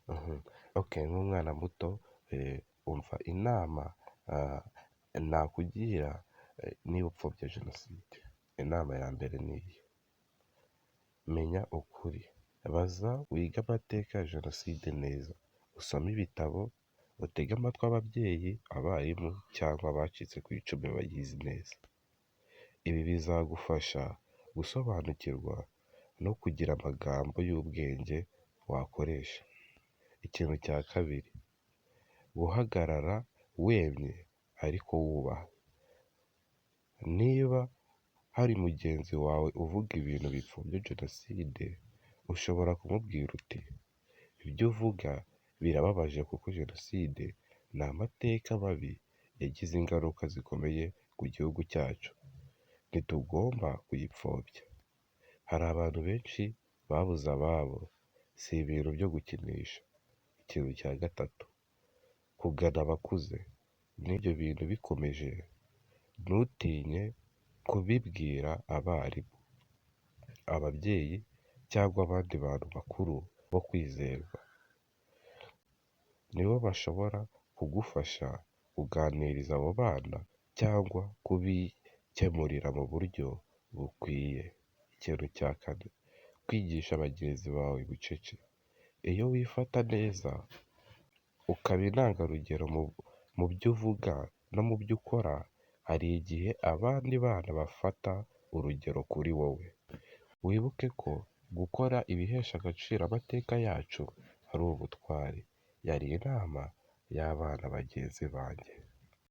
nk'umwana muto umva inama nakugira niba upfobya jenoside. Inama ya mbere ni iyi: menya ukuri, baza wige amateka ya jenoside neza, usome ibitabo, utege amatwi ababyeyi, abarimu cyangwa abacitse ku icumu bayizi neza. Ibi bizagufasha gusobanukirwa no kugira amagambo y'ubwenge wakoresha. Ikintu cya kabiri: guhagarara wemye ariko wubaha. Niba hari mugenzi wawe uvuga ibintu bipfobya jenoside, ushobora kumubwira uti: ibyo uvuga birababaje kuko jenoside ni amateka mabi yagize ingaruka zikomeye ku gihugu cyacu, ntitugomba kuyipfobya. Hari abantu benshi babuze ababo, si ibintu byo gukinisha. Ikintu cya gatatu: kugana abakuze. N'ibyo bintu bikomeje, ntutinye kubibwira abarimu, ababyeyi cyangwa abandi bantu bakuru bo kwizerwa. Nibo bashobora kugufasha kuganiriza abo bana cyangwa kubikemurira mu buryo bukwiye. Ikintu cya kane: kwigisha bagenzi bawe bucece. Iyo wifata neza ukaba intangarugero mu byo uvuga no mu byo ukora, hari igihe abandi bana bafata urugero kuri wowe. Wibuke ko gukora ibihesha agaciro amateka yacu ari ubutwari. Yari inama y'abana bagenzi banjye.